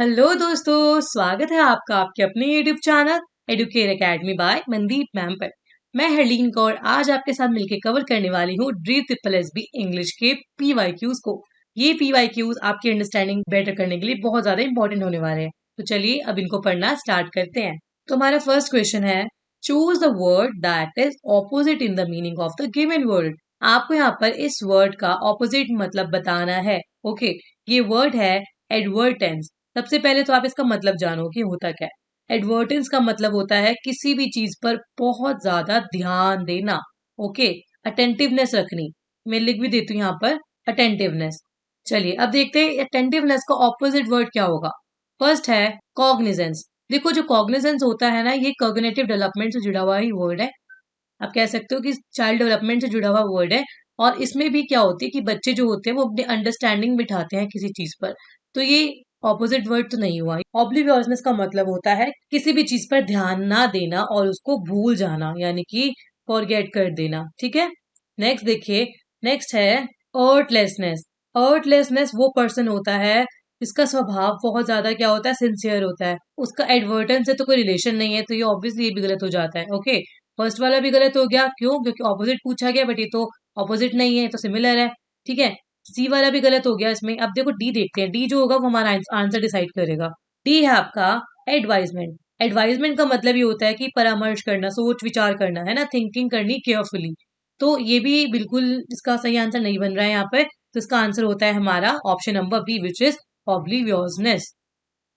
Hello दोस्तों, स्वागत है आपका आपके अपने YouTube channel Educate Academy by Mandeep ma'am पर। मैं हरलीन कौर आज आपके साथ मिलकर कवर करने वाली हूँ D triple S B English के पीवाईक्यूज को। ये पीवाईक्यूज आपकी अंडरस्टैंडिंग बेटर करने के लिए बहुत ज्यादा इंपॉर्टेंट होने वाले हैं। तो चलिए अब इनको पढ़ना स्टार्ट करते हैं। तो हमारा फर्स्ट क्वेश्चन है, choose the word that is opposite in the meaning of the given word. आपको यहाँ पर इस वर्ड का ऑपोजिट मतलब बताना है। ओके, ये वर्ड है एडवर्टेंस। सबसे पहले तो आप इसका मतलब जानो कि होता क्या है। एडवर्टेंस का मतलब होता है किसी भी चीज पर बहुत ज्यादा ध्यान देना। ओके, अटेंटिवनेस रखनी। मैं लिख भी देती हूँ यहाँ पर अटेंटिवनेस। चलिए अब देखते हैं अटेंटिवनेस का ऑपोजिट वर्ड क्या होगा। फर्स्ट है कॉग्निजेंस। देखो जो कॉग्निजेंस होता है ना, ये कॉग्निटिव डेवलपमेंट से जुड़ा हुआ ही वर्ड है। आप कह सकते हो कि चाइल्ड डेवलपमेंट से जुड़ा हुआ वर्ड है। और इसमें भी क्या होती है कि बच्चे जो होते हैं वो अपनी अंडरस्टैंडिंग बिठाते हैं किसी चीज पर। तो ये ऑपोजिट वर्ड तो नहीं हुआ। ऑब्लिवियसनेस का मतलब होता है किसी भी चीज पर ध्यान ना देना और उसको भूल जाना, यानी कि फॉरगेट कर देना। ठीक है, नेक्स्ट देखिए। नेक्स्ट है अर्टलेसनेस। अर्टलेसनेस वो पर्सन होता है जिसका स्वभाव बहुत ज्यादा क्या होता है, सिंसियर होता है। उसका एडवर्टेंस से तो कोई रिलेशन नहीं है, तो ये ऑब्वियसली ये भी गलत हो जाता है। ओके, फर्स्ट वाला भी गलत हो गया। क्यों? क्योंकि ऑपोजिट पूछा गया, बट ये तो ऑपोजिट नहीं है, तो सिमिलर है। ठीक है, सी वाला भी गलत हो गया इसमें। अब देखो डी देखते हैं। डी जो होगा वो हमारा आंसर डिसाइड करेगा। डी है आपका एडवाइजमेंट। एडवाइजमेंट का मतलब ये होता है कि परामर्श करना, सोच विचार करना, है ना, थिंकिंग करनी केयरफुली। तो ये भी बिल्कुल इसका सही आंसर नहीं बन रहा है यहाँ पर। तो इसका आंसर होता है हमारा option number B, which is obliviousness.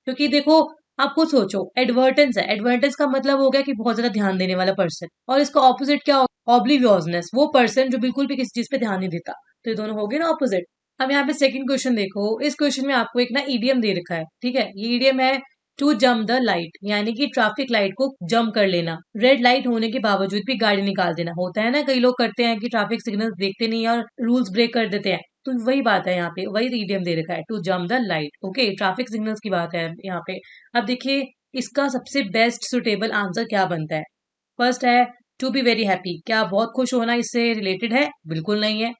क्योंकि देखो, आप खुद सोचो, एडवर्टेंस है। एडवर्टेंस का मतलब हो गया कि बहुत ज्यादा ध्यान देने वाला पर्सन, और इसका ऑपोजिट क्या होगा, ऑब्लिवियसनेस, वो पर्सन जो बिल्कुल भी किसी चीज पे ध्यान नहीं देता। तो ये दोनों हो गए ना ऑपोजिट। अब यहाँ पे सेकंड क्वेश्चन देखो। इस क्वेश्चन में आपको एक ना ईडियम दे रखा है। ठीक है, ये ईडियम है टू जम्प द लाइट, यानी कि ट्रैफिक लाइट को जंप कर लेना। रेड लाइट होने के बावजूद भी गाड़ी निकाल देना। होता है ना, कई लोग करते हैं कि ट्रैफिक सिग्नल देखते नहीं है और रूल्स ब्रेक कर देते हैं। तो वही बात है यहाँ पे, वही ईडियम दे रखा है, to jump the light. Okay, traffic signals की बात है यहाँ पे। अब देखिए इसका सबसे बेस्ट सुटेबल आंसर क्या बनता है। फर्स्ट है टू बी वेरी हैप्पी। क्या बहुत खुश होना इससे रिलेटेड है? बिल्कुल नहीं है।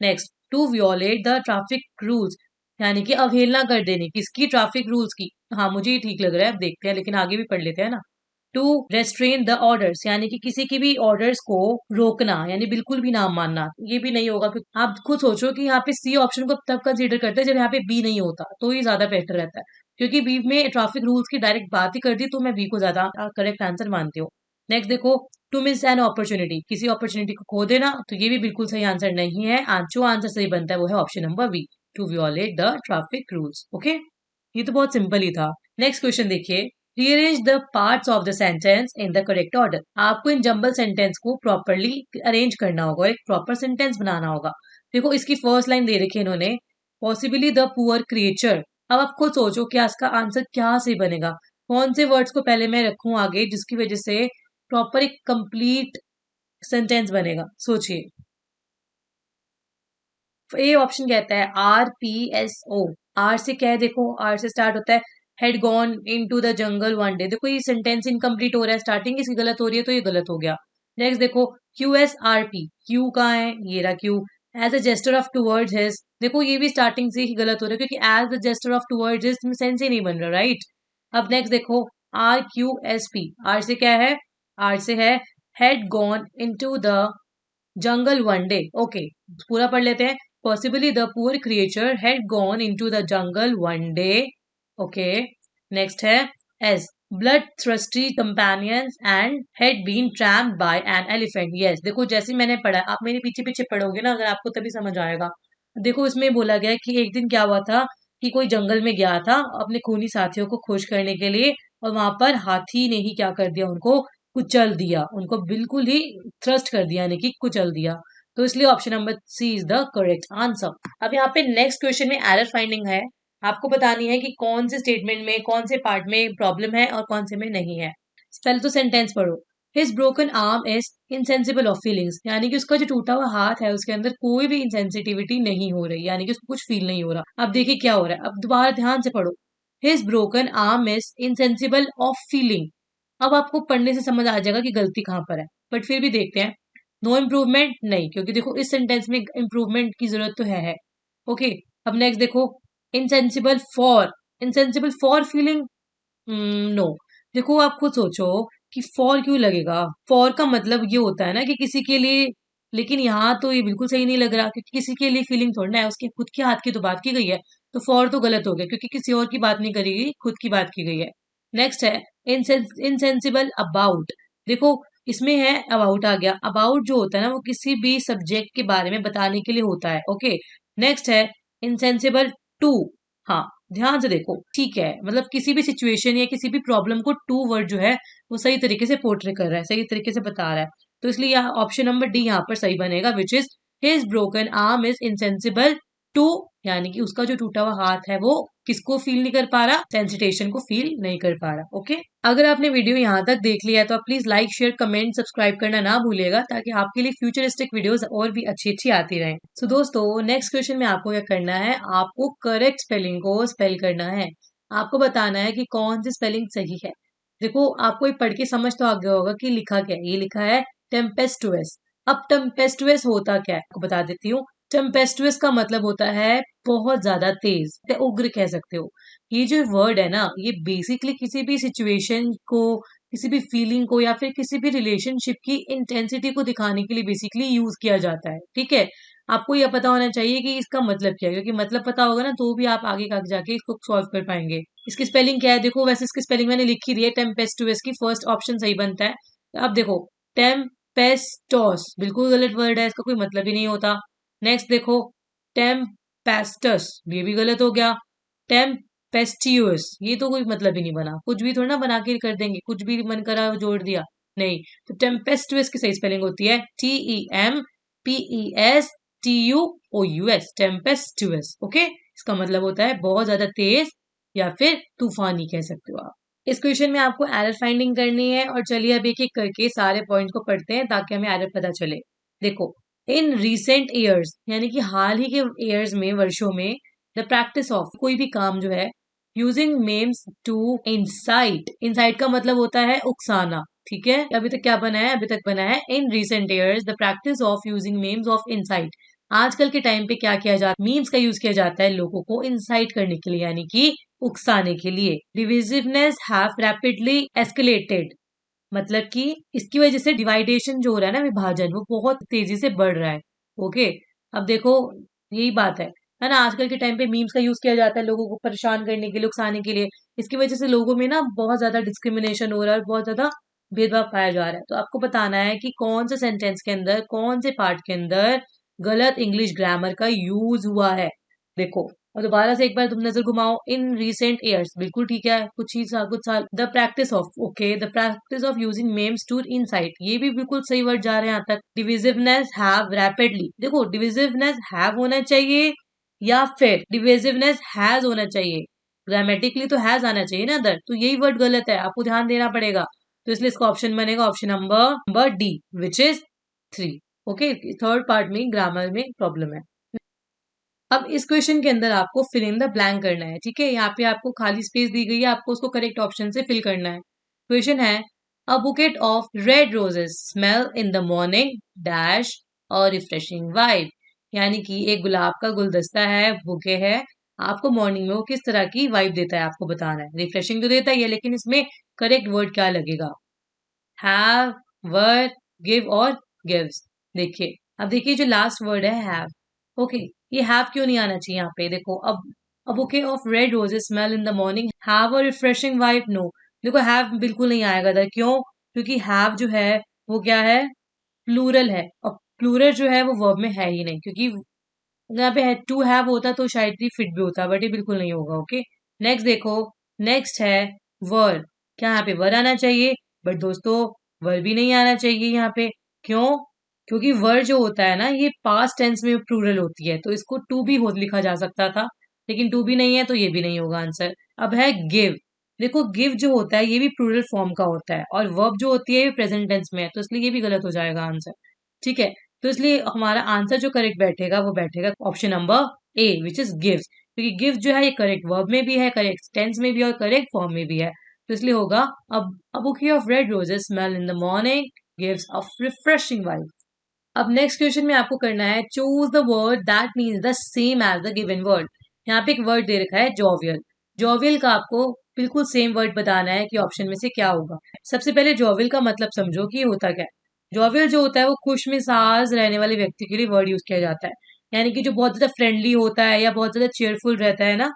Next, to violate the traffic rules, यानी कि अवहेलना कर देने किसकी, ट्रैफिक रूल्स की। हाँ, मुझे ये ठीक लग रहा है। अब देखते हैं, लेकिन आगे भी पढ़ लेते हैं ना। टू रेस्ट्रेन द ऑर्डर्स, यानी कि किसी की भी ऑर्डर्स को रोकना, यानी बिल्कुल भी ना मानना। ये भी नहीं होगा, क्योंकि आप खुद सोचो कि यहाँ पे सी ऑप्शन को तब कंसीडर करते हैं जब यहाँ पे बी नहीं होता, तो ये ज्यादा बेटर रहता है। क्योंकि बी में ट्रैफिक रूल्स की डायरेक्ट बात ही कर दी, तो मैं बी को ज्यादा करेक्ट आंसर मानती हूँ। नेक्स्ट देखो, टू मिस एन अपॉर्चुनिटी, किसी अपॉर्चुनिटी को खो देना। तो ये भी बिल्कुल सही आंसर नहीं है। जो आंसर सही बनता है वो है option number B, to violate the traffic rules. Okay, ये तो बहुत सिंपल ही था। नेक्स्ट क्वेश्चन देखिए। Rearrange the parts of the sentence in the correct order. आपको इन जंबल सेंटेंस को प्रॉपरली अरेंज करना होगा, एक प्रॉपर सेंटेंस बनाना होगा। देखो इसकी फर्स्ट लाइन दे रखी है इन्होंने, पॉसिबली द पुअर क्रिएचर। अब आप खुद सोचो कि इसका आंसर क्या से बनेगा। कौन से वर्ड्स को पहले मैं रखूं आगे, जिसकी वजह से प्रॉपर एक कंप्लीट सेंटेंस बनेगा। सोचिए, ए ऑप्शन कहता है RPSO। आर से क्या है? देखो आर से स्टार्ट होता है, had gone into the jungle one day. देखो ये सेंटेंस इनकम्प्लीट हो रहा है, स्टार्टिंग इसकी गलत हो रही है, तो ये गलत हो गया। नेक्स्ट देखो, QSRP, क्यू कहाँ है? ये रहा Q. As a gesture of towards his, देखो ये भी स्टार्टिंग से ही गलत हो रहा है, क्योंकि as the gesture of towards his में सेंस ही नहीं बन रहा, राइट। अब नेक्स्ट देखो, RQSP, आर से क्या है? आर से है had gone into the jungle one day. Okay, पूरा पढ़ लेते हैं। Possibly the poor creature had gone into the jungle one day. Okay. Next है as bloodthirsty companions and had been tramped by an elephant. Yes, देखो जैसे मैंने पढ़ा, आप मेरे पीछे पीछे पढ़ोगे ना अगर, आपको तभी समझ आएगा। देखो इसमें बोला गया है कि एक दिन क्या हुआ था कि कोई जंगल में गया था अपने खूनी साथियों को खुश करने के लिए, और वहां पर हाथी ने ही क्या कर दिया, उनको कुचल दिया, उनको बिल्कुल ही थ्रस्ट कर दिया, यानी कि कुचल दिया। तो इसलिए option number C is the correct answer. अब यहाँ पे नेक्स्ट क्वेश्चन में एरर फाइंडिंग है। आपको बतानी है कि कौन से स्टेटमेंट में, कौन से पार्ट में प्रॉब्लम है और कौन से में नहीं है। पहले तो सेंटेंस पढ़ो। His broken arm is insensible of feelings, यानी कि उसका जो टूटा हुआ हाथ है उसके अंदर कोई भी इंसेंसिटिविटी नहीं हो रही, यानी कि उसको कुछ फील नहीं हो रहा। अब देखिए क्या हो रहा है, अब दोबारा ध्यान से पढ़ो। His broken arm is insensible of feeling. अब आपको पढ़ने से समझ आ जाएगा कि गलती कहाँ पर है, बट फिर भी देखते हैं। नो इम्प्रूवमेंट नहीं, क्योंकि देखो इस सेंटेंस में इम्प्रूवमेंट की जरूरत तो है। ओके, अब नेक्स्ट देखो, insensible for, insensible for feeling, no. देखो आप खुद सोचो कि फॉर क्यों लगेगा। फॉर का मतलब ये होता है ना कि किसी के लिए, लेकिन यहाँ तो ये बिल्कुल सही नहीं लग रहा क्योंकि किसी के लिए फीलिंग थोड़ा ना है, उसके खुद के हाथ की तो बात की गई है। तो फॉर तो गलत हो गया क्योंकि किसी और की बात नहीं करी गई, खुद की बात की गई है। नेक्स्ट है इनसेंसिबल अबाउट। देखो इसमें है अबाउट आ गया। अबाउट जो होता है ना वो किसी भी सब्जेक्ट के बारे में बताने के लिए होता है। ओके, नेक्स्ट है इनसेंसिबल टू। हाँ, ध्यान से देखो, ठीक है, मतलब किसी भी सिचुएशन या किसी भी प्रॉब्लम को टू वर्ड जो है वो सही तरीके से पोर्ट्रे कर रहा है, सही तरीके से बता रहा है। तो इसलिए यहाँ ऑप्शन नंबर डी यहाँ पर सही बनेगा, which is his broken arm is insensible to, यानी कि उसका जो टूटा हुआ हाथ है वो किसको फील नहीं कर पा रहा, सेंसिटेशन को फील नहीं कर पा रहा। ओके, अगर आपने वीडियो यहाँ तक देख लिया है तो आप please like share comment subscribe करना ना भूलिएगा ताकि आपके लिए फ्यूचरिस्टिक वीडियोस और भी अच्छी अच्छी आती रहें। सो दोस्तों नेक्स्ट क्वेश्चन में आपको क्या करना है, आपको करेक्ट स्पेलिंग को स्पेल करना है। आपको बताना है कि कौन सी स्पेलिंग सही है। देखो आपको ये पढ़ के समझ तो आ गया होगा कि लिखा क्या है। ये लिखा है टेम्पेस्टुअस। अब टेम्पेस्टुअस होता क्या है आपको बता देती हूँ। टेम्पेस्टुअस का मतलब होता है बहुत ज्यादा तेज, या उग्र कह सकते हो। ये जो वर्ड है ना ये बेसिकली किसी भी सिचुएशन को, किसी भी फीलिंग को या फिर किसी भी रिलेशनशिप की इंटेंसिटी को दिखाने के लिए बेसिकली यूज किया जाता है। ठीक है, आपको यह पता होना चाहिए कि इसका मतलब क्या है, क्योंकि मतलब पता होगा ना तो भी आप आगे आगे जाके इसको सॉल्व कर पाएंगे। इसकी स्पेलिंग क्या है देखो, वैसे इसकी स्पेलिंग मैंने लिखी दी है टेम्पेस्टुअस की, फर्स्ट ऑप्शन सही बनता है। अब देखो टेम्पेस्टोस बिल्कुल गलत वर्ड है, इसका कोई मतलब ही नहीं होता। नेक्स्ट देखो टेम्पेस्टस, ये भी गलत हो गया। टेम्पेस्टियस, ये तो कोई मतलब ही नहीं बना, कुछ भी थोड़ा ना बना के कर देंगे, कुछ भी मन करा जोड़ दिया, नहीं। तो टेम्पेस्टुअस की सही स्पेलिंग होती है TEMPESTUOUS, टेम्पेस्टुअस। ओके, इसका मतलब होता है बहुत ज्यादा तेज या फिर तूफानी कह सकते हो आप। इस क्वेश्चन में आपको एरर फाइंडिंग करनी है और चलिए अब एक एक करके सारे पॉइंट्स को पढ़ते हैं ताकि हमें एरर पता चले। देखो इन रिसेंट ईयर्स, यानी कि हाल ही के ईयर्स में, वर्षों में, द प्रैक्टिस ऑफ, कोई भी काम जो है, using memes to incite. Incite का मतलब होता है उकसाना। ठीक है, अभी तक क्या बना है, अभी तक बना है in recent years the practice of using memes of incite. आजकल के टाइम पे क्या किया जाता है, मीम्स का यूज किया जाता है लोगों को इंसाइट करने के लिए, यानी कि उकसाने के लिए। डिविजिवनेस हैव रैपिडली एस्केलेटेड, मतलब कि इसकी वजह से डिवाइडेशन जो हो रहा है ना, विभाजन, वो बहुत तेजी से बढ़ रहा है। ओके, अब देखो यही बात है ना, आजकल के टाइम पे मीम्स का यूज किया जाता है लोगों को परेशान करने के लिए, उकसाने के लिए। इसकी वजह से लोगों में ना बहुत ज्यादा डिस्क्रिमिनेशन हो रहा है, बहुत ज्यादा भेदभाव पाया जा रहा है। तो आपको बताना है कि कौन से सेंटेंस के अंदर, कौन से पार्ट के अंदर गलत इंग्लिश ग्रामर का यूज हुआ है। देखो और दोबारा से एक बार तुम नजर घुमाओ, इन रिसेंट ईयर्स बिल्कुल ठीक है, कुछ साल, the practice of, okay, the practice of using memes to incite, ये भी बिल्कुल सही वर्ड जा रहे हैं यहाँ तक। डिविजिवनेस हैव रैपिडली, देखो डिविजिवनेस हैव होना चाहिए या फिर डिविजिवनेस हैज होना चाहिए। ग्रामेटिकली तो हैज आना चाहिए ना अदर, तो यही वर्ड गलत है, आपको ध्यान देना पड़ेगा। तो इसलिए इसका ऑप्शन बनेगा option number D, which is 3। Okay, third part में ग्रामर में प्रॉब्लम है। अब इस क्वेश्चन के अंदर आपको फिल इन द ब्लैंक करना है। ठीक है, यहाँ पे आपको खाली स्पेस दी गई है, आपको उसको करेक्ट ऑप्शन से फिल करना है। क्वेश्चन है a bouquet of red roses smell in the morning dash और रिफ्रेशिंग वाइब, यानी कि एक गुलाब का गुलदस्ता है, बुके है, आपको मॉर्निंग में वो किस तरह की वाइब देता है आपको बताना है। रिफ्रेशिंग तो देता ही है, लेकिन इसमें करेक्ट वर्ड क्या लगेगा, हैव, वर, गिव और गिव्स। देखिए अब देखिए जो लास्ट वर्ड है हैव, ओके, ये हैव क्यों नहीं आना चाहिए यहाँ पे। देखो अब bouquet of red roses smell in the morning have a refreshing vibe, no. देखो हैव बिल्कुल नहीं आएगा था, क्यों, क्योंकि हैव जो है वो क्या है, प्लूरल है, और प्लूरल जो है वो वर्ब में है ही नहीं, क्योंकि यहाँ पे है टू हैव होता तो शायद ही फिट भी होता, बट ये बिल्कुल नहीं होगा। ओके, नेक्स्ट देखो, नेक्स्ट है वर, क्या यहाँ पे वर आना चाहिए, बट दोस्तों वर भी नहीं आना चाहिए यहाँ पे। क्यों, क्योंकि वर जो होता है ना ये पास्ट टेंस में प्लूरल होती है, तो इसको टू भी हो लिखा जा सकता था, लेकिन टू भी नहीं है तो ये भी नहीं होगा आंसर। अब है गिव, देखो गिव जो होता है ये भी प्लूरल फॉर्म का होता है, और वर्ब जो होती है ये प्रेजेंट टेंस में है, तो इसलिए ये भी गलत हो जाएगा आंसर। ठीक है, तो इसलिए हमारा आंसर जो करेक्ट बैठेगा वो बैठेगा option number A, which is gives, क्योंकि गिव जो है ये करेक्ट वर्ब में भी है, करेक्ट टेंस में भी है और करेक्ट फॉर्म में भी है। तो इसलिए होगा अब a bouquet of red roses smell in the morning gives a refreshing vibe. अब नेक्स्ट क्वेश्चन में आपको करना है choose the word that means the same as the given word. यहाँ पे एक वर्ड दे रखा है जोवियल। जॉवियल का आपको बिल्कुल सेम वर्ड बताना है कि ऑप्शन में से क्या होगा। सबसे पहले जॉवियल का मतलब समझो कि ये होता क्या है। जॉवियल जो होता है वो खुश मिजाज रहने वाले व्यक्ति के लिए वर्ड यूज किया जाता है, यानी कि जो बहुत ज्यादा फ्रेंडली होता है या बहुत ज्यादा चेयरफुल रहता है ना,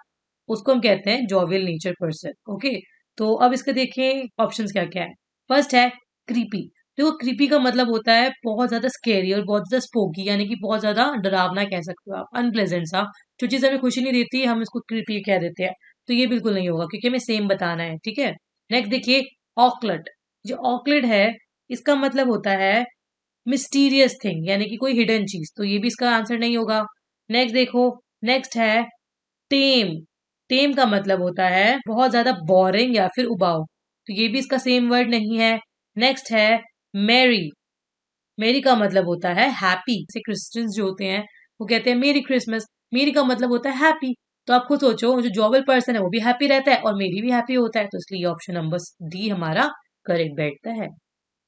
उसको हम कहते हैं जॉवियल नेचर पर्सन। ओके, तो अब इसके देखें ऑप्शंस क्या क्या है। फर्स्ट है क्रीपी। देखो क्रीपी का मतलब होता है बहुत ज्यादा स्केरी और बहुत ज्यादा स्पोकी, यानी कि बहुत ज्यादा डरावना कह सकते हो आप, अनप्लेजेंट सा। जो चीज हमें खुशी नहीं देती हम इसको क्रीपी कह देते हैं। तो ये बिल्कुल नहीं होगा क्योंकि हमें सेम बताना है, ठीक है। नेक्स्ट देखिए ऑकलट। जो ऑकलट है इसका मतलब होता है मिस्टीरियस थिंग, यानी कि कोई हिडन चीज, तो ये भी इसका आंसर नहीं होगा। नेक्स्ट देखो, नेक्स्ट है टेम। टेम का मतलब होता है बहुत ज्यादा बोरिंग या फिर उबाऊ, तो ये भी इसका सेम वर्ड नहीं है। नेक्स्ट है मैरी। मेरी का मतलब होता है हैप्पी, जैसे क्रिश्चियंस जो होते हैं वो कहते हैं मेरी क्रिसमस। मेरी का मतलब होता है हैप्पी। तो आप खुद सोचो, जो जॉबल पर्सन है वो भी हैप्पी रहता है और मेरी भी हैप्पी होता है, तो इसलिए ऑप्शन नंबर डी हमारा करेक्ट बैठता है।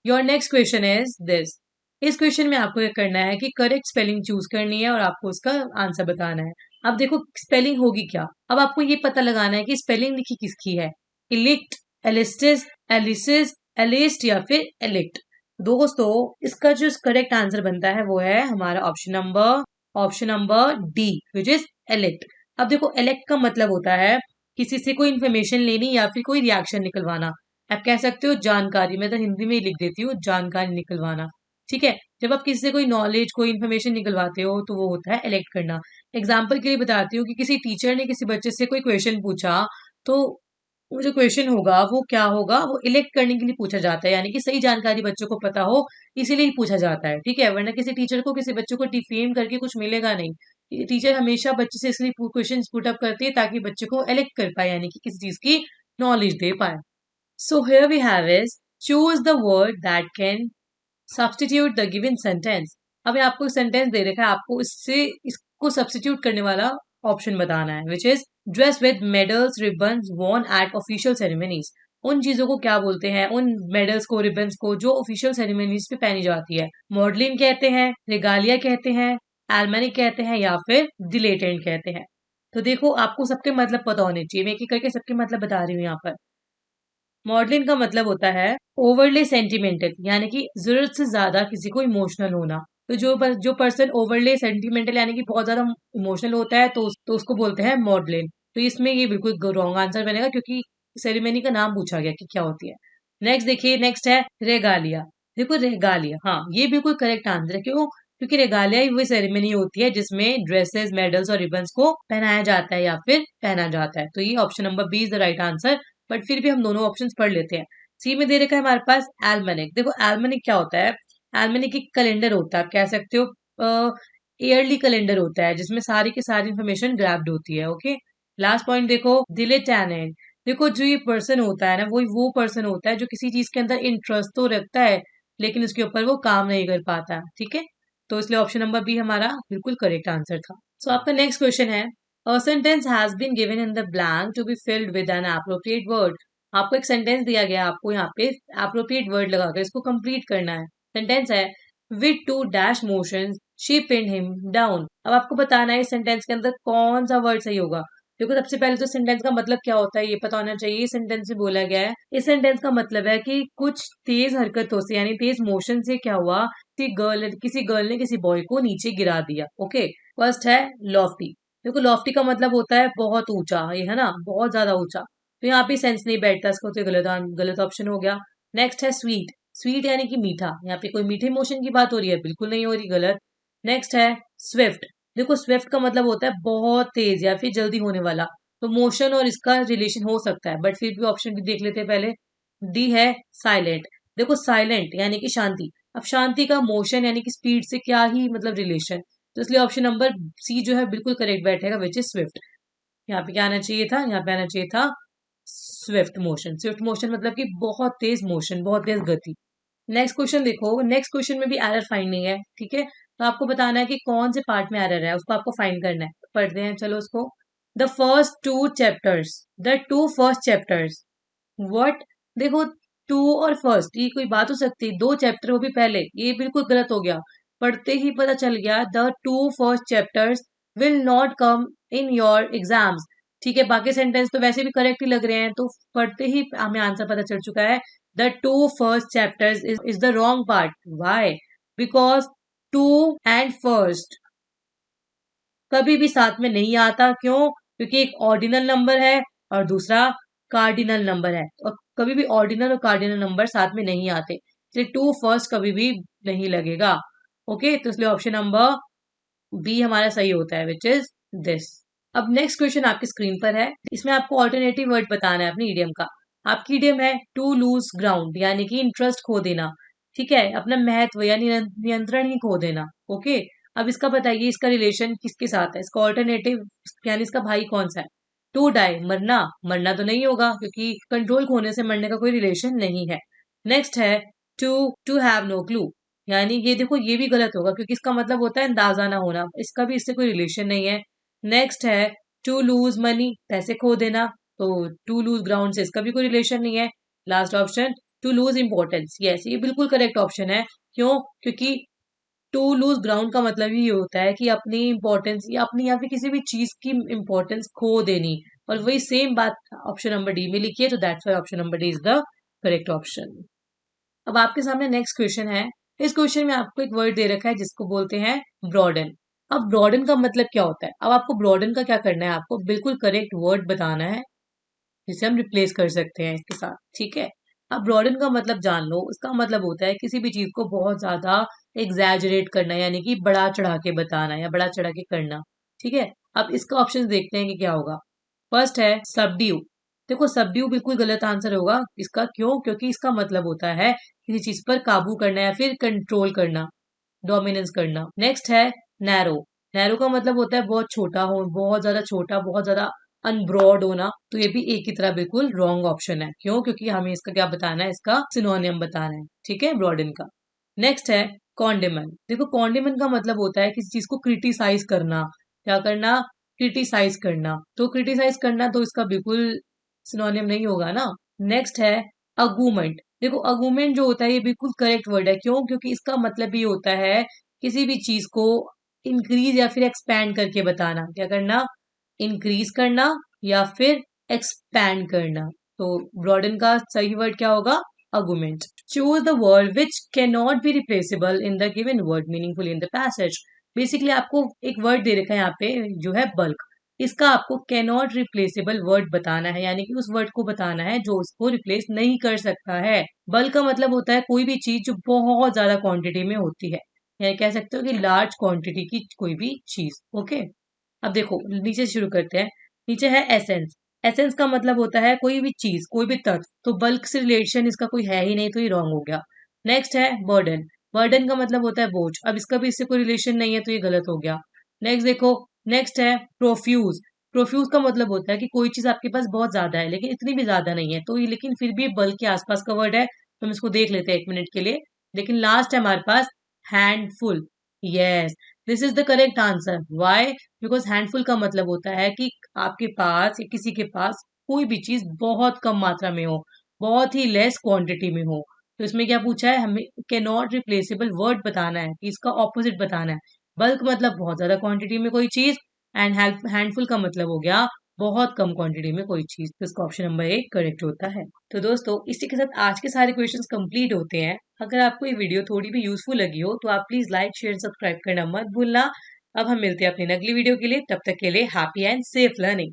Your next question is this. इस क्वेश्चन में आपको ये करना है कि करेक्ट स्पेलिंग चूज करनी है और आपको उसका आंसर बताना है। अब देखो स्पेलिंग होगी क्या, अब आपको ये पता लगाना है कि स्पेलिंग लिखी किसकी है। इलिक्ट, एलिस्टिस, एलिसिस, एलिस्ट या फिर एलिक्ट। दोस्तों इसका जो करेक्ट आंसर बनता है वो है हमारा option number D, which is elicit. अब देखो एलेक्ट का मतलब होता है किसी से कोई इन्फॉर्मेशन लेनी या फिर कोई रिएक्शन निकलवाना। आप कह सकते हो जानकारी, मैं तो हिंदी में ही लिख देती हूँ जानकारी निकलवाना, ठीक है। जब आप किसी से कोई नॉलेज कोई इन्फॉर्मेशन निकलवाते हो तो वो होता है इलेक्ट करना। एग्जाम्पल के लिए बताती हूँ कि किसी टीचर ने किसी बच्चे से कोई क्वेश्चन पूछा, तो वो जो क्वेश्चन होगा वो क्या होगा, वो इलेक्ट करने के लिए पूछा जाता है, यानी कि सही जानकारी बच्चों को पता हो इसीलिए ही पूछा जाता है, ठीक है। वरना किसी टीचर को किसी बच्चों को डिफेम करके कुछ मिलेगा नहीं। टीचर हमेशा बच्चे से इसलिए क्वेश्चन पुट अप करती है ताकि बच्चे को इलेक्ट कर पाए, यानी कि किसी चीज की नॉलेज दे पाए। So here we have is choose the word that can substitute the given sentence। अब ये आपको सेंटेंस दे रखा है, आपको इससे इसको सब्स्टिट्यूट करने वाला ऑप्शन बताना है, which is dress with medals ribbons won at official ceremonies. उन चीजों को क्या बोलते हैं, उन मेडल्स को रिबन्स को जो ऑफिशियल सेरेमनीज पे पहनी जाती है। मॉडलिन कहते हैं, रिगालिया कहते हैं, एलमेनिक कहते हैं या फिर दिलेटेंट कहते हैं। तो देखो आपको सबके मतलब पता होने चाहिए, मैं एक एक करके सबके मतलब बता रही हूँ यहाँ पर। मॉडलिन का मतलब होता है ओवरली सेंटिमेंटल, यानी कि जरूरत से ज्यादा किसी को इमोशनल होना। तो जो पर्सन ओवरली सेंटिमेंटल यानी कि बहुत ज्यादा इमोशनल होता है तो उसको बोलते हैं मॉडलिन। तो इसमें ये बिल्कुल रॉन्ग आंसर बनेगा क्योंकि सेरेमनी का नाम पूछा गया कि क्या होती है। नेक्स्ट देखिए, नेक्स्ट है रेगालिया। देखो रेगालिया, हाँ ये बिल्कुल करेक्ट आंसर है। क्यों? क्योंकि रेगालिया ही वही सेरेमनी होती है जिसमें ड्रेसेस मेडल्स और रिबन्स को पहनाया जाता है या फिर पहना जाता है। तो ये option number B is the right answer. But फिर भी हम दोनों ऑप्शंस पढ़ लेते हैं। सी में दे रखा है हमारे पास एल्मेनिक। देखो एल्मेनिक क्या होता है, एल्मेनिक एक कैलेंडर होता है, आप कह सकते हो ईयरली कैलेंडर होता है जिसमें सारी की सारी इंफॉर्मेशन ग्रैब्ड होती है। ओके, लास्ट पॉइंट देखो दिलेटेनेंट। देखो जो ये पर्सन होता है ना वो पर्सन होता है जो किसी चीज के अंदर इंटरेस्ट तो रखता है लेकिन उसके ऊपर वो काम नहीं कर पाता, ठीक है। तो इसलिए ऑप्शन नंबर बी हमारा बिल्कुल करेक्ट आंसर था। सो आपका नेक्स्ट क्वेश्चन है A sentence has been given in the blank to be filled with an appropriate word। आपको एक सेंटेंस दिया गया, आपको यहाँ पे appropriate word लगाकर इसको कंप्लीट करना है। सेंटेंस है with two dash motions she pinned him down। अब आपको बताना है इस सेंटेंस के अंदर कौन सा वर्ड सही होगा। देखो सबसे पहले तो सेंटेंस का मतलब क्या होता है ये पता होना चाहिए। इस सेंटेंस में बोला गया है, इस सेंटेंस का मतलब है कि कुछ तेज हरकतों से यानी तेज मोशन से क्या हुआ, किसी गर्ल ने किसी बॉय को नीचे गिरा दिया। ओके, फर्स्ट है लॉफ्टी। देखो लॉफ्टी का मतलब होता है बहुत ऊंचा, ये है ना, बहुत ज्यादा ऊंचा। तो यहाँ पे सेंस नहीं बैठता इसको, तो गलत ऑप्शन हो गया। नेक्स्ट है स्वीट। स्वीट यानी कि मीठा, यहाँ पे कोई मीठे इमोशन की बात हो रही है, बिल्कुल नहीं हो रही, गलत। नेक्स्ट है स्विफ्ट। देखो स्विफ्ट का मतलब होता है बहुत तेज या फिर जल्दी होने वाला, तो मोशन और इसका रिलेशन हो सकता है, बट फिर भी ऑप्शन भी देख लेते हैं पहले। डी है साइलेंट। देखो साइलेंट यानी कि शांति, अब शांति का मोशन यानी कि स्पीड से क्या ही मतलब रिलेशन। तो इसलिए ऑप्शन नंबर सी जो है बिल्कुल करेक्ट बैठेगा, विच इज स्विफ्ट। यहाँ पे क्या आना चाहिए था, यहाँ पे आना चाहिए था स्विफ्ट मोशन। स्विफ्ट मोशन मतलब कि बहुत तेज मोशन, बहुत तेज गति। नेक्स्ट क्वेश्चन देखो, नेक्स्ट क्वेश्चन में भी एरर फाइंडिंग है, ठीक है। तो आपको बताना है कि कौन से पार्ट में एरर है, उसको आपको फाइंड करना है। तो पढ़ते हैं चलो उसको। The first two chapters, the two first chapters what. देखो टू और फर्स्ट ये कोई बात हो सकती है, दो चैप्टर वो भी पहले, ये बिल्कुल गलत हो गया। पढ़ते ही पता चल गया the two first chapters will not come in your exams. ठीक है, बाकी सेंटेंस तो वैसे भी करेक्ट ही लग रहे हैं, तो पढ़ते ही हमें आंसर पता चल चुका है। The two first chapters is the wrong part. Why? Because two and first कभी भी साथ में नहीं आता। क्यों? क्योंकि एक ऑर्डिनल नंबर है और दूसरा कार्डिनल नंबर है, और कभी भी ऑर्डिनल और कार्डिनल नंबर साथ में नहीं आते, इसलिए टू फर्स्ट कभी भी नहीं लगेगा। ओके, तो इसलिए ऑप्शन नंबर बी हमारा सही होता है, विच इज दिस। अब नेक्स्ट क्वेश्चन आपकी स्क्रीन पर है, इसमें आपको ऑल्टरनेटिव वर्ड बताना है अपनी इडियम का। आपकी इडियम है टू लूज ग्राउंड, यानी कि इंटरेस्ट खो देना। ठीक है, अपना महत्व या नियंत्रण ही खो देना। ओके, अब इसका बताइए, इसका रिलेशन किसके साथ है, इसका ऑल्टरनेटिव यानी इसका भाई कौन सा है। टू डाई, मरना। मरना तो नहीं होगा, क्योंकि कंट्रोल खोने से मरने का कोई रिलेशन नहीं है। नेक्स्ट है to to have no clue, यानी ये देखो, ये भी गलत होगा, क्योंकि इसका मतलब होता है अंदाजा ना होना, इसका भी इससे कोई रिलेशन नहीं है। नेक्स्ट है टू लूज मनी, पैसे खो देना, तो टू लूज ग्राउंड से इसका भी कोई रिलेशन नहीं है। Last option to lose importance, yes ये बिल्कुल करेक्ट ऑप्शन है। क्यों? क्योंकि टू लूज ग्राउंड का मतलब ही ये होता है कि अपनी इंपॉर्टेंस या अपनी या फिर किसी भी चीज की इंपॉर्टेंस खो देनी, और वही सेम बात ऑप्शन नंबर डी में लिखी है, तो that's why option number D is the correct option. अब आपके सामने नेक्स्ट क्वेश्चन है। इस क्वेश्चन में आपको एक वर्ड दे रखा है जिसको बोलते हैं ब्रॉडन। अब ब्रॉडन का मतलब क्या होता है? अब आपको ब्रॉडन का क्या करना है, आपको बिल्कुल करेक्ट वर्ड बताना है जिसे हम रिप्लेस कर सकते हैं इसके साथ। ठीक है, अब ब्रॉडन का मतलब जान लो। इसका मतलब होता है किसी भी चीज को बहुत ज्यादा एग्जैजरेट करना, यानी कि बड़ा चढ़ा के बताना या बड़ा चढ़ा के करना। ठीक है, अब इसका ऑप्शन देखते हैं कि क्या होगा। फर्स्ट है सबड्यू। देखो, सबड्यू बिल्कुल गलत आंसर होगा इसका। क्यों? क्योंकि इसका मतलब होता है किसी चीज पर काबू करना या फिर कंट्रोल करना, डोमिनेंस करना। नेक्स्ट है नैरो। नैरो का मतलब होता है बहुत छोटा हो, बहुत ज्यादा छोटा, बहुत ज्यादा अनब्रॉड होना, तो ये भी एक की तरह बिल्कुल रॉन्ग ऑप्शन है। क्यों? क्योंकि हमें इसका क्या बताना है, इसका सिनोनियम बताना है। ठीक है, ब्रॉडन का। नेक्स्ट है कॉन्डिमन। देखो, कॉन्डिमन का मतलब होता है किसी चीज को क्रिटिसाइज करना। क्या करना? क्रिटिसाइज करना। तो क्रिटिसाइज करना तो इसका बिल्कुल सिनोनियम नहीं होगा ना। नेक्स्ट है अगुमेंट। देखो, अगुमेंट जो होता है ये बिल्कुल करेक्ट वर्ड है। क्यों? क्योंकि इसका मतलब ये होता है किसी भी चीज को इंक्रीज या फिर एक्सपैंड करके बताना। क्या करना? इंक्रीज करना या फिर एक्सपैंड करना। तो ब्रॉडन का सही वर्ड क्या होगा? argument. Choose the word which cannot be replaceable in the given word meaningfully in the passage. Basically आपको एक वर्ड दे रखा है यहाँ पे जो है बल्क। इसका आपको कैनॉट रिप्लेसेबल वर्ड बताना है, यानी कि उस वर्ड को बताना है जो उसको रिप्लेस नहीं कर सकता है। बल्क का मतलब होता है कोई भी चीज जो बहुत ज्यादा क्वांटिटी में होती है, या कह सकते हो कि लार्ज क्वांटिटी की कोई भी चीज। ओके, अब देखो नीचे से शुरू करते हैं। नीचे है एसेंस। एसेंस का मतलब होता है कोई भी चीज, कोई भी तत्व। तो बल्क से रिलेशन इसका कोई है ही नहीं, तो ये रॉन्ग हो गया। नेक्स्ट है बर्डन। बर्डन का मतलब होता है बोझ। अब इसका भी इससे कोई रिलेशन नहीं है, तो ये गलत हो गया। नेक्स्ट देखो, नेक्स्ट है प्रोफ्यूज। प्रोफ्यूज का मतलब होता है कि कोई चीज आपके पास बहुत ज्यादा है लेकिन इतनी भी ज्यादा नहीं है, तो ये लेकिन फिर भी बल्क के आसपास का वर्ड है, तो हम इसको देख लेते हैं एक मिनट के लिए। लेकिन लास्ट है हमारे पास handful. Yes, this is the correct answer. Why? Because handful का मतलब होता है कि आपके पास या किसी के पास कोई भी चीज बहुत कम मात्रा में हो, बहुत ही लेस क्वांटिटी में हो। तो इसमें क्या पूछा है, हमें कैन नॉट रिप्लेसेबल वर्ड बताना है, कि इसका ऑपोजिट बताना है। बल्क मतलब बहुत ज्यादा क्वांटिटी में कोई चीज, एंड हैंडफुल का मतलब हो गया बहुत कम क्वांटिटी में कोई चीज। तो इसका ऑप्शन नंबर एक करेक्ट होता है। तो दोस्तों, इसी के साथ आज के सारे क्वेश्चंस कंप्लीट होते हैं। अगर आपको ये वीडियो थोड़ी भी यूजफुल लगी हो तो आप प्लीज लाइक शेयर सब्सक्राइब करना मत भूलना। अब हम मिलते हैं अपनी अगली वीडियो के लिए, तब तक के लिए हैप्पी एंड सेफ लर्निंग।